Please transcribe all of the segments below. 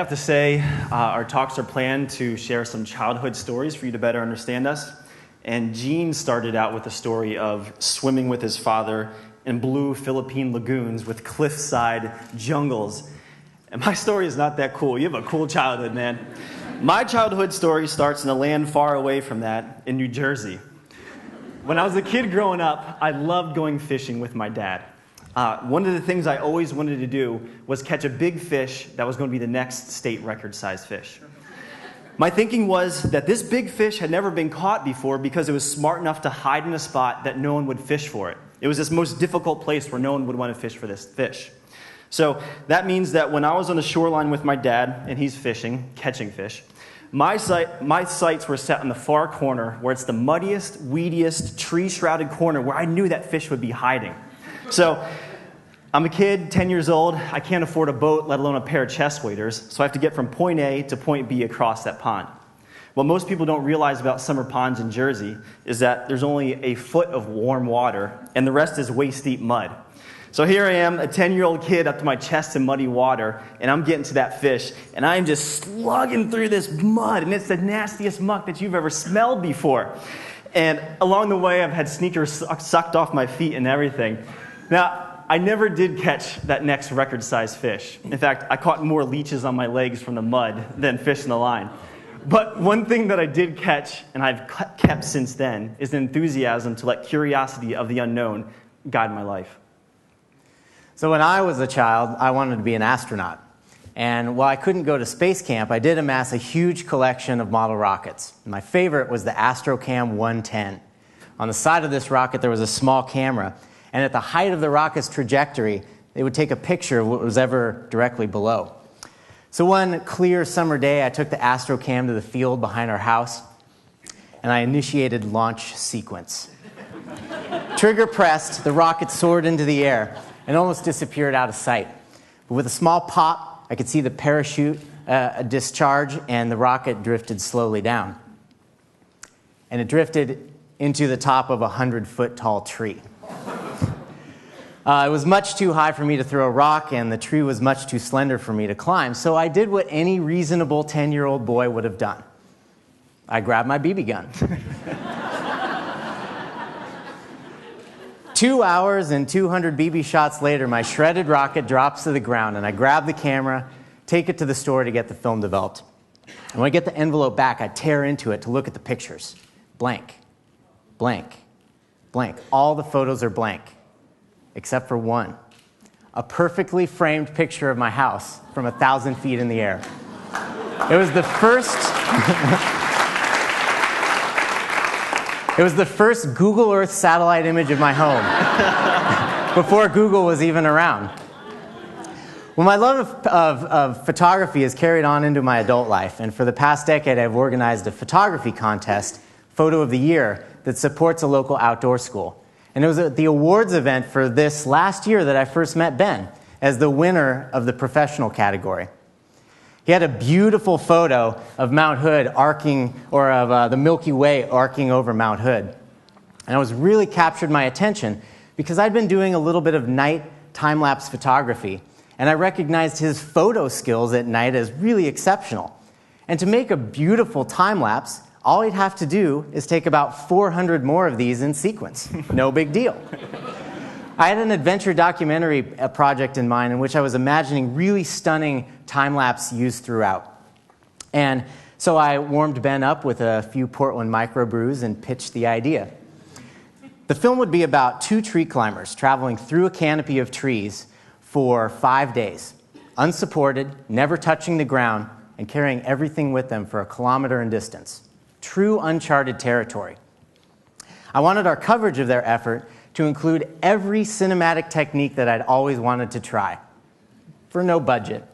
have to say, our talks are planned to share some childhood stories for you to better understand us. And Gene started out with a story of swimming with his father in blue Philippine lagoons with cliffside jungles. And my story is not that cool. You have a cool childhood, man. My childhood story starts in a land far away from that, in New Jersey. When I was a kid growing up, I loved going fishing with my dad. One of the things I always wanted to do was catch a big fish that was going to be the next state record-sized fish. My thinking was that this big fish had never been caught before because it was smart enough to hide in a spot that no one would fish for it. It was this most difficult place where no one would want to fish for this fish. So that means that when I was on the shoreline with my dad, and he's fishing, catching fish, my sights were set on the far corner where it's the muddiest, weediest, tree-shrouded corner where I knew that fish would be hiding. So I'm a kid, 10 years old. I can't afford a boat, let alone a pair of chest waders, so I have to get from point A to point B across that pond. What most people don't realize about summer ponds in Jersey is that there's only a foot of warm water, and the rest is waist-deep mud. So here I am, a 10-year-old kid up to my chest in muddy water, and I'm getting to that fish, and I'm just slugging through this mud, and it's the nastiest muck that you've ever smelled before. And along the way, I've had sneakers sucked off my feet and everything. Now, I never did catch that next record-sized fish. In fact, I caught more leeches on my legs from the mud than fish in the line. But one thing that I did catch, and I've kept since then, is the enthusiasm to let curiosity of the unknown guide my life. So when I was a child, I wanted to be an astronaut. And while I couldn't go to space camp, I did amass a huge collection of model rockets. My favorite was the AstroCam 110. On the side of this rocket, there was a small camera. And at the height of the rocket's trajectory, it would take a picture of what was ever directly below. So one clear summer day, I took the AstroCam to the field behind our house, and I initiated launch sequence. Trigger pressed, the rocket soared into the air and almost disappeared out of sight. But with a small pop, I could see the parachute discharge, and the rocket drifted slowly down. And it drifted into the top of a 100-foot-tall tree. It was much too high for me to throw a rock, and the tree was much too slender for me to climb, so I did what any reasonable 10-year-old boy would have done. I grabbed my BB gun. 2 hours and 200 BB shots later, my shredded rocket drops to the ground, and I grab the camera, take it to the store to get the film developed. And when I get the envelope back, I tear into it to look at the pictures. Blank, blank, blank. All the photos are blank, except for one. A perfectly framed picture of my house from 1,000 feet in the air. It was the first... It was the first Google Earth satellite image of my home, before Google was even around. Well, my love of photography has carried on into my adult life, and for the past decade I've organized a photography contest, Photo of the Year, that supports a local outdoor school. And it was at the awards event for this last year that I first met Ben as the winner of the professional category. He had a beautiful photo of Mount Hood arcing, or of the Milky Way arcing over Mount Hood. And it was really captured my attention because I'd been doing a little bit of night time-lapse photography, and I recognized his photo skills at night as really exceptional. And to make a beautiful time-lapse, all he'd have to do is take about 400 more of these in sequence. No big deal. I had an adventure documentary project in mind in which I was imagining really stunning time-lapse used throughout. And so I warmed Ben up with a few Portland microbrews and pitched the idea. The film would be about 2 tree climbers traveling through a canopy of trees for 5 days, unsupported, never touching the ground, and carrying everything with them for 1 kilometer in distance. True uncharted territory. I wanted our coverage of their effort to include every cinematic technique that I'd always wanted to try, for no budget.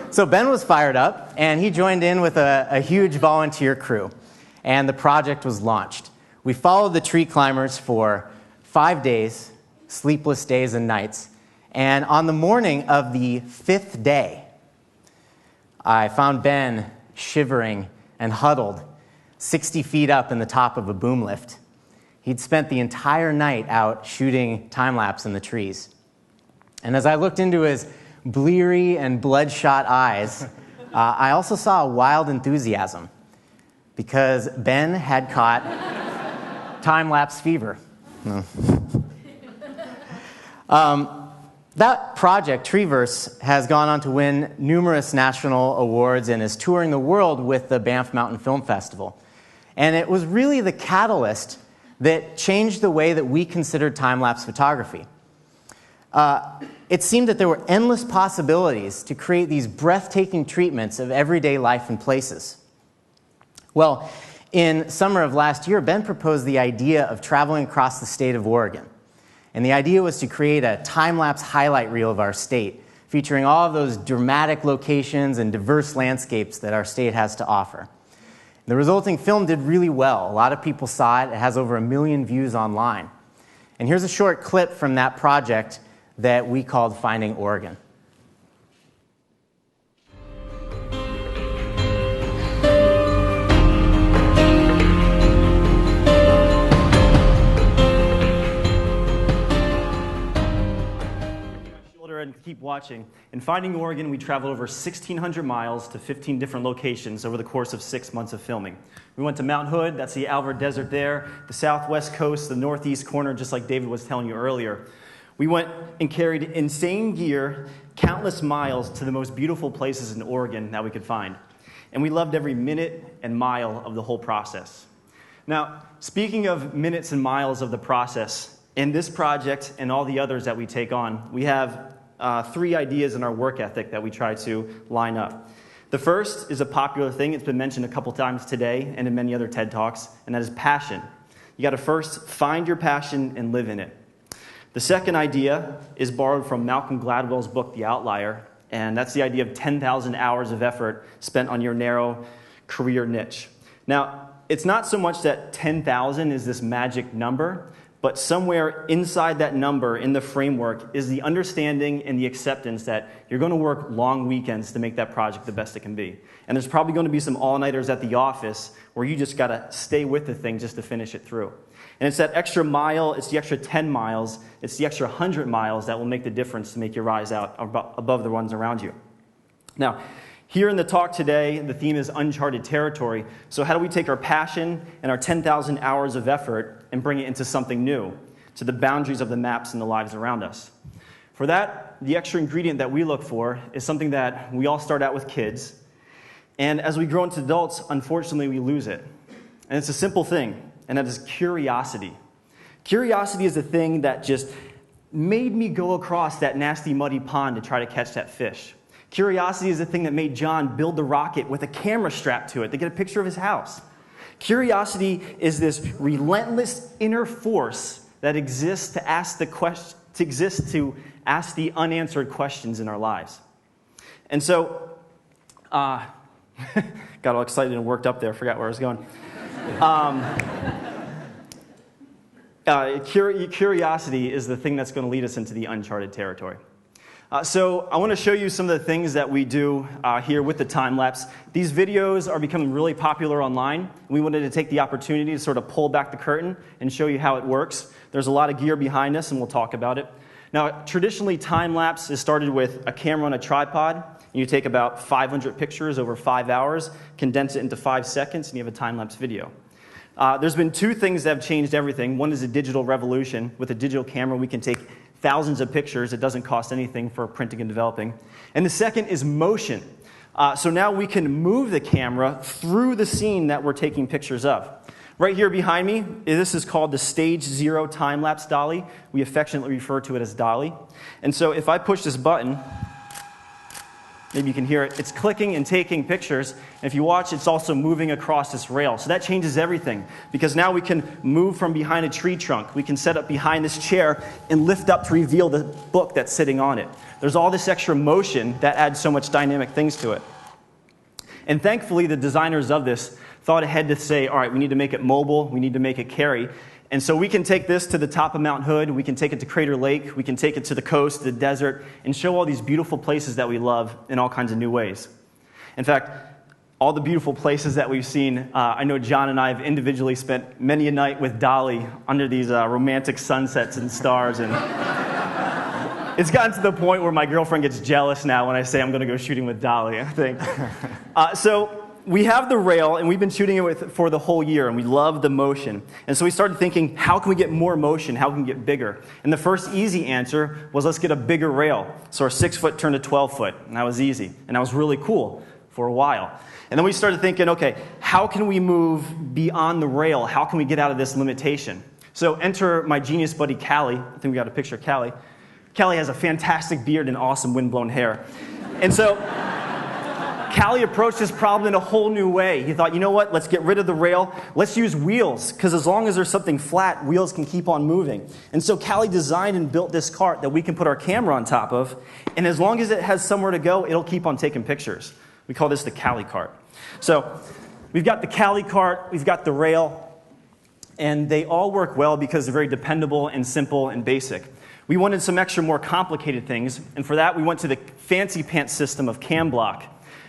So Ben was fired up, and he joined in with a huge volunteer crew, and the project was launched. We followed the tree climbers for 5 days, sleepless days and nights, and on the morning of the 5th day, I found Ben shivering and huddled 60 feet up in the top of a boom lift. He'd spent the entire night out shooting time-lapse in the trees. And as I looked into his bleary and bloodshot eyes, I also saw a wild enthusiasm because Ben had caught time-lapse fever. That project, Treeverse, has gone on to win numerous national awards and is touring the world with the Banff Mountain Film Festival. And it was really the catalyst that changed the way that we considered time-lapse photography. It seemed that there were endless possibilities to create these breathtaking treatments of everyday life and places. Well, in summer of last year, Ben proposed the idea of traveling across the state of Oregon. And the idea was to create a time-lapse highlight reel of our state, featuring all of those dramatic locations and diverse landscapes that our state has to offer. The resulting film did really well. A lot of people saw it. It has over 1 million views online. And here's a short clip from that project that we called Finding Oregon. And keep watching. In Finding Oregon, we traveled over 1,600 miles to 15 different locations over the course of 6 months of filming. We went to Mount Hood, that's the Alvord Desert there, the southwest coast, the northeast corner, just like David was telling you earlier. We went and carried insane gear, countless miles to the most beautiful places in Oregon that we could find. And we loved every minute and mile of the whole process. Now, speaking of minutes and miles of the process, in this project and all the others that we take on, we have 3 ideas in our work ethic that we try to line up. The first is a popular thing. It's been mentioned a couple times today and in many other TED Talks, and that is passion. You got to first find your passion and live in it. The second idea is borrowed from Malcolm Gladwell's book, The Outlier, and that's the idea of 10,000 hours of effort spent on your narrow career niche. Now, it's not so much that 10,000 is this magic number, but somewhere inside that number, in the framework, is the understanding and the acceptance that you're going to work long weekends to make that project the best it can be. And there's probably going to be some all-nighters at the office where you just got to stay with the thing just to finish it through. And it's that extra mile, it's the extra 10 miles, it's the extra 100 miles that will make the difference to make you rise out above the ones around you. Now, here in the talk today, the theme is uncharted territory. So how do we take our passion and our 10,000 hours of effort and bring it into something new, to the boundaries of the maps and the lives around us? For that, the extra ingredient that we look for is something that we all start out with kids. And as we grow into adults, unfortunately, we lose it. And it's a simple thing, and that is curiosity. Curiosity is the thing that just made me go across that nasty, muddy pond to try to catch that fish. Curiosity is the thing that made John build the rocket with a camera strapped to it to get a picture of his house. Curiosity is this relentless inner force that exists to ask the unanswered questions in our lives. And so, got all excited and worked up there, forgot where I was going. Curiosity is the thing that's going to lead us into the uncharted territory. So I want to show you some of the things that we do here with the time-lapse. These videos are becoming really popular online. We wanted to take the opportunity to sort of pull back the curtain and show you how it works. There's a lot of gear behind us, and we'll talk about it. Now, traditionally, time-lapse is started with a camera on a tripod. And you take about 500 pictures over 5 hours, condense it into 5 seconds, and you have a time-lapse video. There's been 2 things that have changed everything. One is the digital revolution. With a digital camera, we can take thousands of pictures. It doesn't cost anything for printing and developing. And the second is motion. So now we can move the camera through the scene that we're taking pictures of. Right here behind me, this is called the Stage 0 time-lapse dolly. We affectionately refer to it as dolly. And so if I push this button, maybe you can hear it, it's clicking and taking pictures. And if you watch, it's also moving across this rail. So that changes everything, because now we can move from behind a tree trunk. We can set up behind this chair and lift up to reveal the book that's sitting on it. There's all this extra motion that adds so much dynamic things to it. And thankfully, the designers of this thought ahead to say, all right, we need to make it mobile, we need to make it carry. And so we can take this to the top of Mount Hood, we can take it to Crater Lake, we can take it to the coast, the desert, and show all these beautiful places that we love in all kinds of new ways. In fact, all the beautiful places that we've seen, I know John and I have individually spent many a night with Dolly under these romantic sunsets and stars. And It's gotten to the point where my girlfriend gets jealous now when I say I'm going to go shooting with Dolly, I think. So we have the rail, and we've been shooting it for the whole year, and we love the motion. And so we started thinking, how can we get more motion? How can we get bigger? And the first easy answer was, let's get a bigger rail. So our 6-foot turned to 12-foot, and that was easy. And that was really cool for a while. And then we started thinking, okay, how can we move beyond the rail? How can we get out of this limitation? So enter my genius buddy, Callie. I think we got a picture of Callie. Callie has a fantastic beard and awesome windblown hair. And so Callie approached this problem in a whole new way. He thought, you know what, let's get rid of the rail. Let's use wheels, because as long as there's something flat, wheels can keep on moving. And so Callie designed and built this cart that we can put our camera on top of, and as long as it has somewhere to go, it'll keep on taking pictures. We call this the Callie cart. So we've got the Callie cart, we've got the rail, and they all work well because they're very dependable and simple and basic. We wanted some extra more complicated things, and for that we went to the fancy pants system of Cam Block.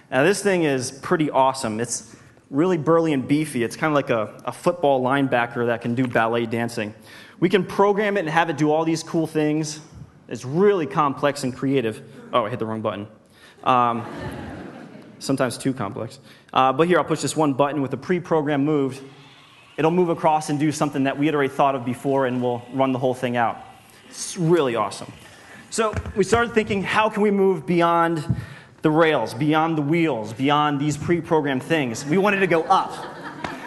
Now this thing is pretty awesome. It's really burly and beefy. It's kind of like a football linebacker that can do ballet dancing. We can program it and have it do all these cool things. It's really complex and creative. Oh, I hit the wrong button. Sometimes too complex. But here, I'll push this one button with the pre-program moved. It'll move across and do something that we had already thought of before, and we'll run the whole thing out. It's really awesome. So we started thinking, how can we move beyond the rails, beyond the wheels, beyond these pre-programmed things? We wanted to go up.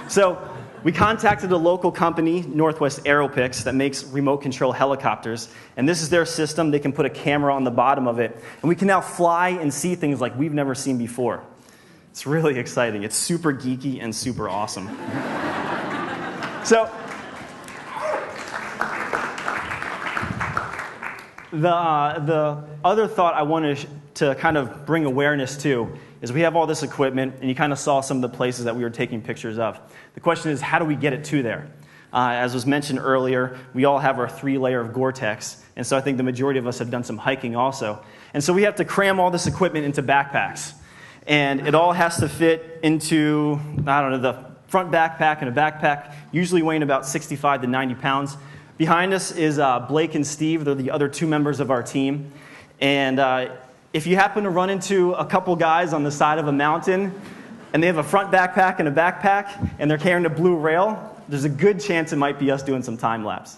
So we contacted a local company, Northwest Aeropics, that makes remote control helicopters. And this is their system. They can put a camera on the bottom of it. And we can now fly and see things like we've never seen before. It's really exciting. It's super geeky and super awesome. So the other thought I wanted to kind of bring awareness to is we have all this equipment, and you kind of saw some of the places that we were taking pictures of. The question is, how do we get it to there? As was mentioned earlier, we all have our 3-layer of Gore-Tex, and so I think the majority of us have done some hiking also. And so we have to cram all this equipment into backpacks. And it all has to fit into, I don't know, the front backpack and a backpack, usually weighing about 65 to 90 pounds. Behind us is Blake and Steve. They're the other 2 members of our team. And if you happen to run into a couple guys on the side of a mountain, and they have a front backpack and a backpack, and they're carrying a blue rail, there's a good chance it might be us doing some time-lapse.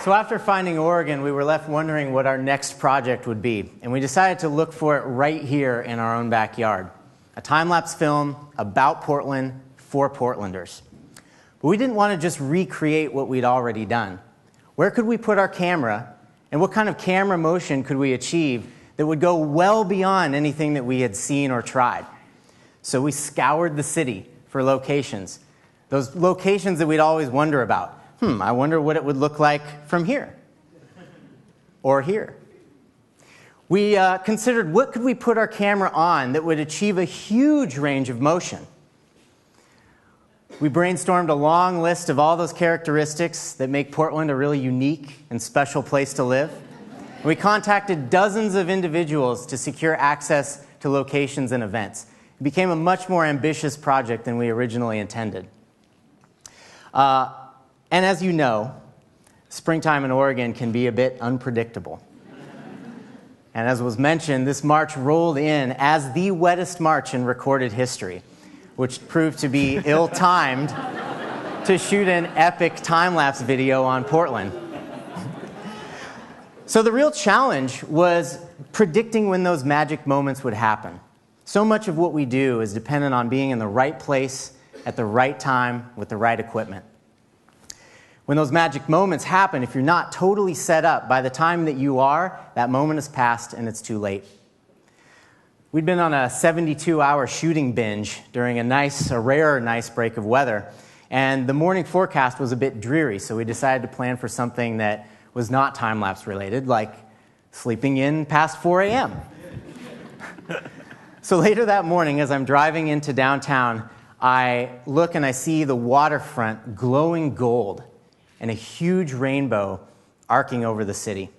So after finding Oregon, we were left wondering what our next project would be, and we decided to look for it right here in our own backyard. A time-lapse film about Portland for Portlanders. But we didn't want to just recreate what we'd already done. Where could we put our camera, and what kind of camera motion could we achieve that would go well beyond anything that we had seen or tried? So we scoured the city for locations, those locations that we'd always wonder about. I wonder what it would look like from here or here. We considered what could we put our camera on that would achieve a huge range of motion. We brainstormed a long list of all those characteristics that make Portland a really unique and special place to live. We contacted dozens of individuals to secure access to locations and events. It became a much more ambitious project than we originally intended. And as you know, springtime in Oregon can be a bit unpredictable. And as was mentioned, this March rolled in as the wettest March in recorded history, which proved to be ill-timed to shoot an epic time-lapse video on Portland. So the real challenge was predicting when those magic moments would happen. So much of what we do is dependent on being in the right place at the right time with the right equipment. When those magic moments happen, if you're not totally set up, by the time that you are, that moment has passed and it's too late. We'd been on a 72-hour shooting binge during a rare nice break of weather, and the morning forecast was a bit dreary, so we decided to plan for something that was not time-lapse related, like sleeping in past 4 a.m. So later that morning, as I'm driving into downtown, I look and I see the waterfront glowing gold and a huge rainbow arcing over the city.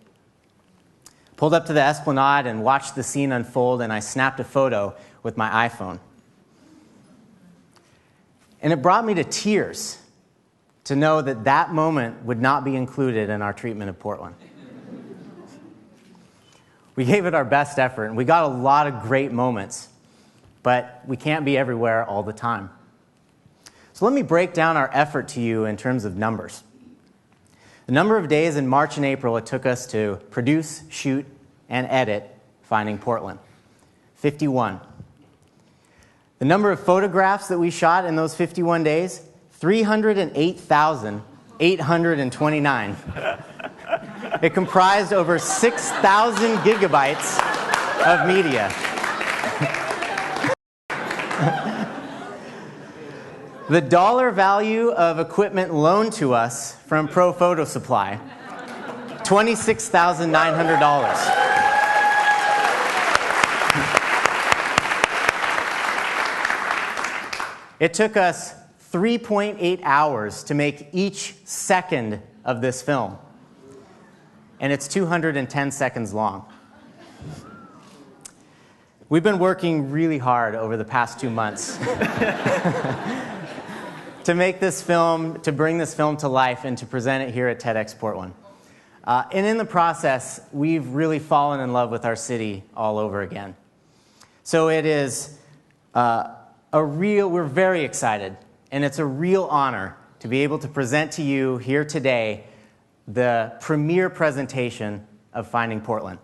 Pulled up to the Esplanade and watched the scene unfold, and I snapped a photo with my iPhone. And it brought me to tears to know that that moment would not be included in our treatment of Portland. We gave it our best effort, and we got a lot of great moments, but we can't be everywhere all the time. So let me break down our effort to you in terms of numbers. The number of days in March and April it took us to produce, shoot, and edit Finding Portland: 51. The number of photographs that we shot in those 51 days: 308,829. It comprised over 6,000 gigabytes of media. The dollar value of equipment loaned to us from Pro Photo Supply: $26,900. It took us 3.8 hours to make each second of this film, and it's 210 seconds long. We've been working really hard over the past 2 months to make this film, to bring this film to life and to present it here at TEDxPortland. And in the process, we've really fallen in love with our city all over again. So it is we're very excited, and it's a real honor to be able to present to you here today the premiere presentation of Finding Portland.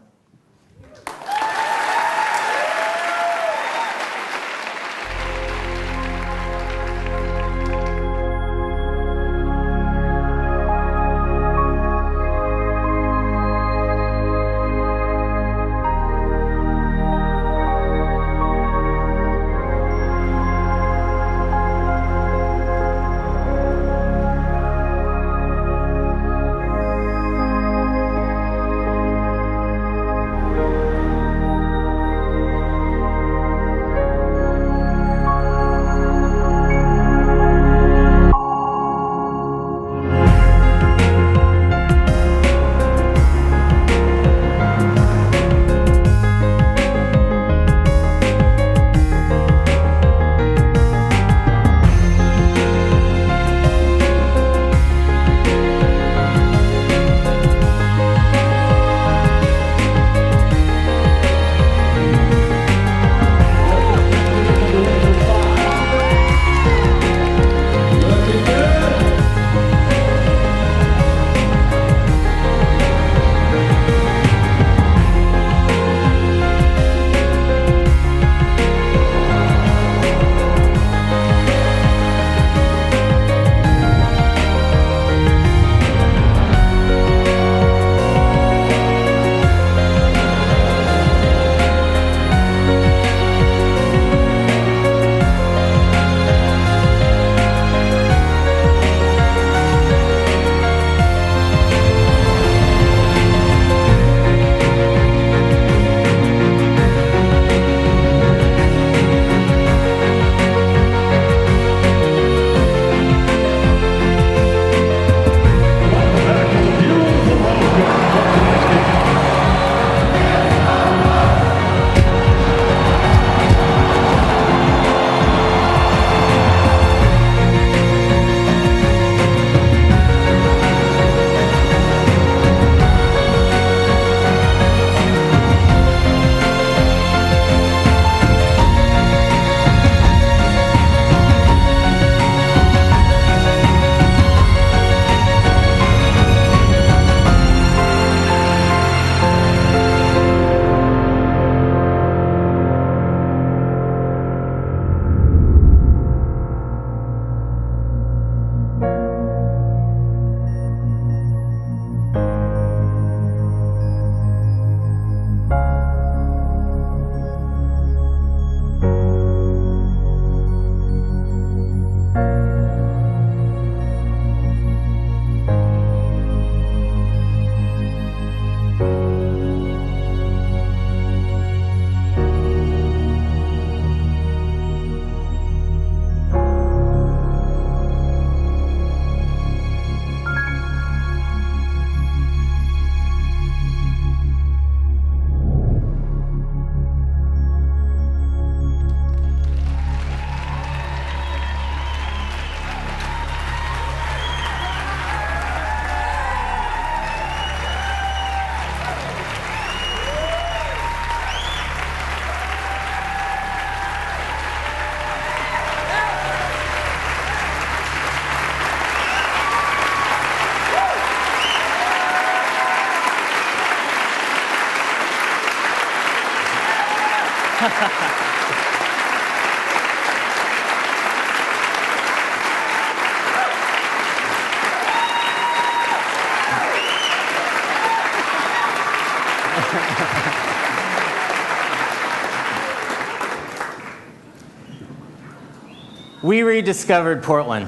We rediscovered Portland.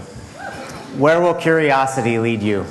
Where will curiosity lead you?